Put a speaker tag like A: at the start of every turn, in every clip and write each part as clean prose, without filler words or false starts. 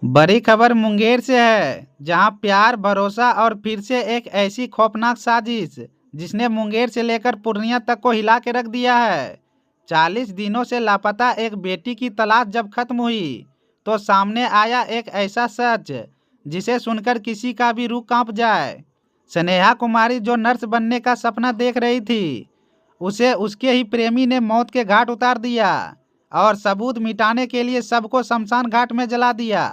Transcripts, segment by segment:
A: बड़ी खबर मुंगेर से है, जहां प्यार, भरोसा और फिर से एक ऐसी खौफनाक साजिश जिसने मुंगेर से लेकर पूर्णिया तक को हिला के रख दिया है। 40 दिनों से लापता एक बेटी की तलाश जब खत्म हुई, तो सामने आया एक ऐसा सच जिसे सुनकर किसी का भी रूह कांप जाए। स्नेहा कुमारी, जो नर्स बनने का सपना देख रही थी, उसे उसके ही प्रेमी ने मौत के घाट उतार दिया और सबूत मिटाने के लिए सबको शमशान घाट में जला दिया।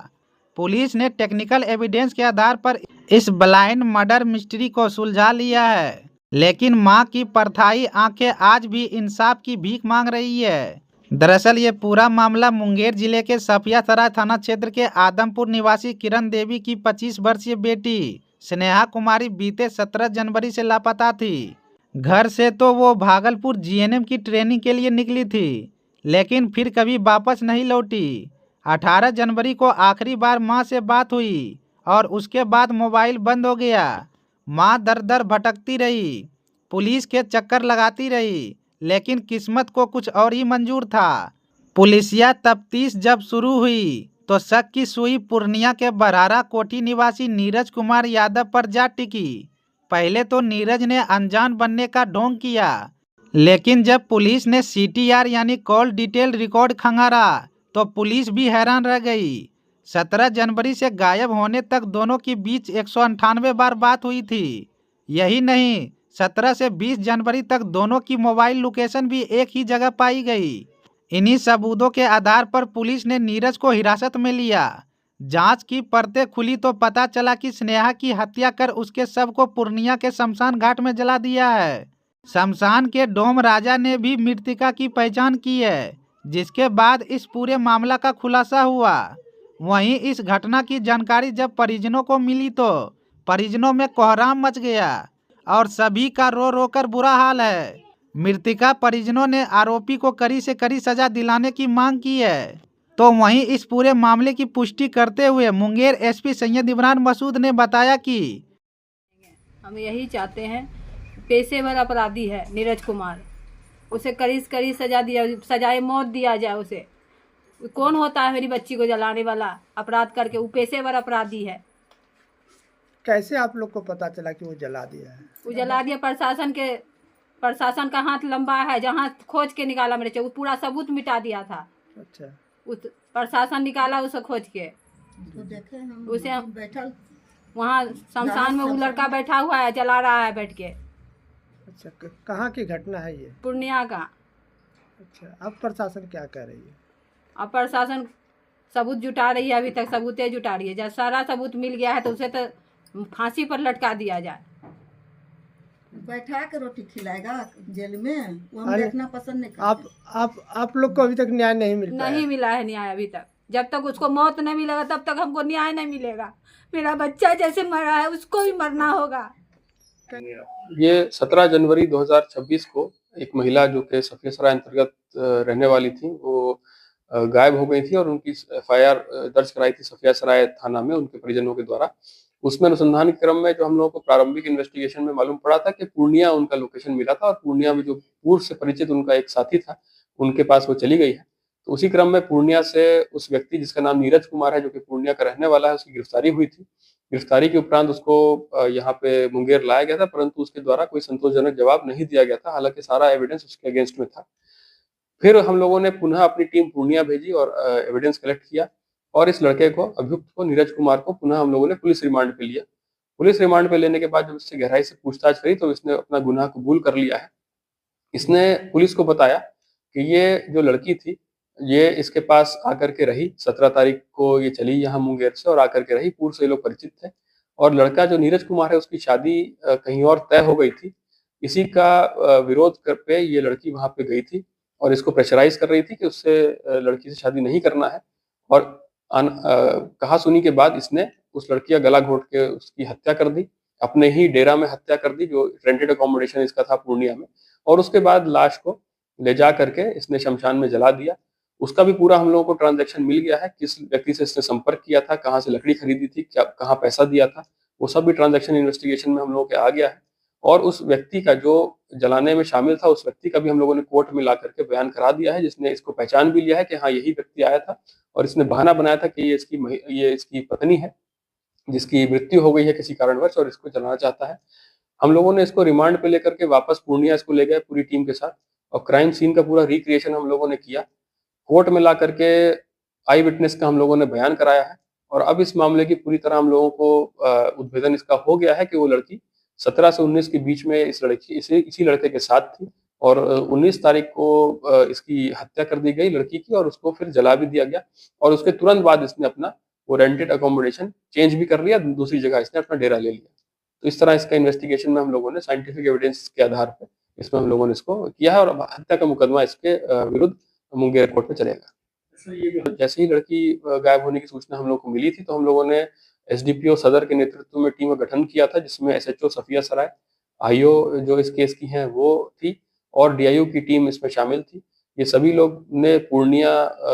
A: पुलिस ने टेक्निकल एविडेंस के आधार पर इस ब्लाइंड मर्डर मिस्ट्री को सुलझा लिया है, लेकिन मां की परछाई आंखें आज भी इंसाफ की भीख मांग रही है। दरअसल ये पूरा मामला मुंगेर जिले के सफियासराय थाना क्षेत्र के आदमपुर निवासी किरण देवी की 25 वर्षीय बेटी स्नेहा कुमारी बीते 17 जनवरी से लापता थी। घर से तो वो भागलपुर जीएनएम की ट्रेनिंग के लिए निकली थी, लेकिन फिर कभी वापस नहीं लौटी। 18 जनवरी को आखिरी बार मां से बात हुई और उसके बाद मोबाइल बंद हो गया। मां दर दर भटकती रही, पुलिस के चक्कर लगाती रही, लेकिन किस्मत को कुछ और ही मंजूर था। पुलिसिया तफ्तीश जब शुरू हुई तो शक की सुई पूर्णिया के बरहारा कोठी निवासी नीरज कुमार यादव पर जा टिकी। पहले तो नीरज ने अनजान बनने का ढोंग किया, लेकिन जब पुलिस ने सीटीआर यानी कॉल डिटेल रिकॉर्ड खंगारा तो पुलिस भी हैरान रह गई। 17 जनवरी से गायब होने तक दोनों के बीच 198 बार बात हुई थी। यही नहीं, 17 से 20 जनवरी तक दोनों की मोबाइल लोकेशन भी एक ही जगह पाई गई। इन्हीं सबूतों के आधार पर पुलिस ने नीरज को हिरासत में लिया। जांच की परतें खुली तो पता चला कि स्नेहा की हत्या कर उसके शव को पूर्णिया के शमशान घाट में जला दिया है। शमशान के डोम राजा ने भी मृतका की पहचान की है, जिसके बाद इस पूरे मामला का खुलासा हुआ। वहीं इस घटना की जानकारी जब परिजनों को मिली तो परिजनों में कोहराम मच गया और सभी का रो रो कर बुरा हाल है। मृतका परिजनों ने आरोपी को कड़ी से कड़ी सजा दिलाने की मांग की है। तो वहीं इस पूरे मामले की पुष्टि करते हुए मुंगेर एसपी सैयद इमरान मसूद ने बताया कि
B: हम यही चाहते हैं, पेशेवर अपराधी है नीरज कुमार, उसे कड़ी से कड़ी सजाए मौत दिया जाए। उसे कौन होता है मेरी बच्ची को जलाने वाला अपराध करके? वो पेशेवर अपराधी है।
C: कैसे आप लोग को पता चला कि वो जला दिया है?
B: वो जला दिया, प्रशासन का हाथ लंबा है। जहाँ खोज के निकाला मेरे वो पूरा सबूत मिटा दिया था।
C: अच्छा,
B: उस प्रशासन निकाला उसे खोज के।
D: तो देखे हम
B: उसे
D: बैठल
B: वहाँ शमशान में वो लड़का बैठा हुआ है, जला रहा है बैठ के।
C: अच्छा, कहाँ की घटना है ये?
B: पूर्णिया का।
C: अच्छा, अब प्रशासन क्या कह रही है?
B: अब प्रशासन सबूत जुटा रही है, अभी तक सबूतें जुटा रही है। जब सारा सबूत मिल गया है तो उसे तो फांसी पर लटका दिया जाए।
D: बैठा के रोटी खिलाएगा जेल में, वो हम देखना पसंद नहीं करते।
C: आप लोग को अभी तक न्याय नहीं मिल पाया?
B: नहीं मिला है न्याय अभी तक। जब तक उसको मौत नहीं मिलेगा तब तक हमको न्याय नहीं मिलेगा। मेरा बच्चा जैसे मरा है उसको भी मरना होगा।
E: ये 17 जनवरी 2026 को एक महिला जो कि सफियासराय अंतर्गत रहने वाली थी, वो गायब हो गई थी और उनकी एफआईआर दर्ज कराई थी सफियासराय थाना में उनके परिजनों के द्वारा। उसमें अनुसंधान के क्रम में जो हम लोगों को प्रारंभिक इन्वेस्टिगेशन में मालूम पड़ा था कि पूर्णिया उनका लोकेशन मिला था और पूर्णिया में जो पूर्व से परिचित उनका एक साथी था, उनके पास वो चली गई है। तो उसी क्रम में पूर्णिया से उस व्यक्ति जिसका नाम नीरज कुमार है, जो कि पूर्णिया का रहने वाला है, उसकी गिरफ्तारी हुई थी। गिरफ्तारी के उपरांत उसको यहाँ पे मुंगेर लाया गया था, परंतु उसके द्वारा कोई संतोषजनक जवाब नहीं दिया गया था, हालांकि सारा एविडेंस उसके अगेंस्ट में था। फिर हम लोगों ने पुनः अपनी टीम पूर्णिया भेजी और एविडेंस कलेक्ट किया और इस लड़के को, अभियुक्त को, नीरज कुमार को पुनः हम लोगों ने पुलिस रिमांड पे लिया। पुलिस रिमांड पे लेने के बाद जब इससे गहराई से पूछताछ करी तो इसने अपना गुनाह कबूल कर लिया है। इसने पुलिस को बताया कि ये जो लड़की थी, ये इसके पास आकर के रही। 17 तारीख को ये चली यहाँ मुंगेर से और आकर के रही। पूर्व से ये लोग परिचित थे और लड़का जो नीरज कुमार है, उसकी शादी कहीं और तय हो गई थी। इसी का विरोध कर पे ये लड़की वहां पे गई थी और इसको प्रेशराइज कर रही थी कि उससे लड़की से शादी नहीं करना है। और कहा सुनी के बाद इसने उस लड़की का गला घोट के उसकी हत्या कर दी, अपने ही डेरा में हत्या कर दी, जो रेंटेड अकोमोडेशन इसका था पूर्णिया में। और उसके बाद लाश को ले जा करके इसने शमशान में जला दिया। उसका भी पूरा हम लोगों को ट्रांजैक्शन मिल गया है, किस व्यक्ति से इसने संपर्क किया था, कहाँ से लकड़ी खरीदी थी, क्या कहाँ पैसा दिया था, वो सब भी ट्रांजैक्शन इन्वेस्टिगेशन में हम लोगों के आ गया है। और उस व्यक्ति का जो जलाने में शामिल था उस व्यक्ति का भी हम लोगों ने कोर्ट में ला करके बयान करा दिया है, जिसने इसको पहचान भी लिया है कि हाँ यही व्यक्ति आया था और इसने बहाना बनाया था कि ये इसकी पत्नी है जिसकी मृत्यु हो गई है किसी कारणवश और इसको जलाना चाहता है। हम लोगों ने इसको रिमांड पे लेकर के वापस पूर्णिया इसको ले गए पूरी टीम के साथ और क्राइम सीन का पूरा रिक्रिएशन हम लोगों ने किया। कोर्ट में ला करके आई विटनेस का हम लोगों ने बयान कराया है और अब इस मामले की पूरी तरह हम लोगों को उद्भेदन इसका हो गया है कि वो लड़की 17 से 19 के बीच में इसी लड़के के साथ थी और 19 तारीख को इसकी हत्या कर दी गई लड़की की और उसको फिर जला भी दिया गया और उसके तुरंत बाद इसने अपना वो रेंटेड अकोमोडेशन चेंज भी कर लिया, दूसरी जगह इसने अपना डेरा ले लिया। तो इस तरह इसका इन्वेस्टिगेशन में हम लोगों ने साइंटिफिक एविडेंस के आधार पर इसमें हम लोगों ने इसको किया है और हत्या का मुकदमा इसके विरुद्ध मुंगेर कोर्ट में चलेगा। जैसे ही लड़की गायब होने की सूचना हम लोग को मिली थी तो हम लोगों ने एसडीपीओ सदर के नेतृत्व में टीम का गठन किया था, जिसमें एसएचओ सफिया सराय, आईओ जो इस केस की हैं वो थी और डीआईओ की टीम इसमें शामिल थी। ये सभी लोग ने पूर्णिया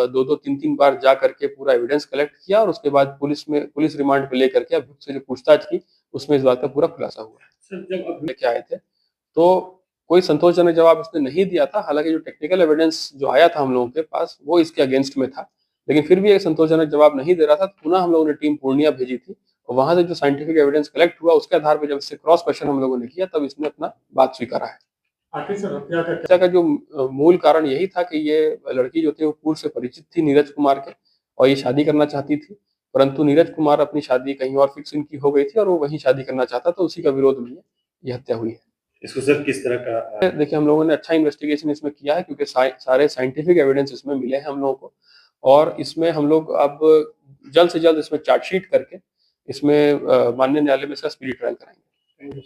E: 2-2, 3-3 बार जा करके पूरा एविडेंस कलेक्ट किया और उसके बाद पुलिस रिमांड पे लेकर के अभियुक्त से जो पूछताछ की उसमें इस बात का पूरा खुलासा हुआ है। सर, जब अब लेके आए थे तो कोई संतोषजनक जवाब इसने नहीं दिया था। हालांकि जो टेक्निकल एविडेंस जो आया था हम लोगों के पास वो इसके अगेंस्ट में था, लेकिन फिर भी एक संतोषजनक जवाब नहीं दे रहा था। तो पुनः हम लोगों ने टीम पूर्णिया भेजी थी और वहां से जो साइंटिफिक एविडेंस कलेक्ट हुआ उसके आधार पर जब इससे क्रॉस क्वेश्चन हम लोगों ने किया तब इसने अपना बात स्वीकारा है। हत्या का जो मूल कारण यही था कि ये लड़की जो थी वो पूर्व से परिचित थी नीरज कुमार के और ये शादी करना चाहती थी, परंतु नीरज कुमार अपनी शादी कहीं और फिक्स इनकी हो गई थी और वो वहीं शादी करना चाहता, तो उसी का विरोध में ये हत्या हुई है।
F: इसको सर किस तरह का
E: देखिए हम लोगों ने अच्छा इन्वेस्टिगेशन इसमें किया है क्योंकि सारे साइंटिफिक एविडेंस इसमें मिले हैं हम लोगों को और इसमें हम लोग अब जल्द से जल्द इसमें चार्जशीट करके इसमें माननीय न्यायालय में इसका स्पीडी ट्रायल कराएंगे।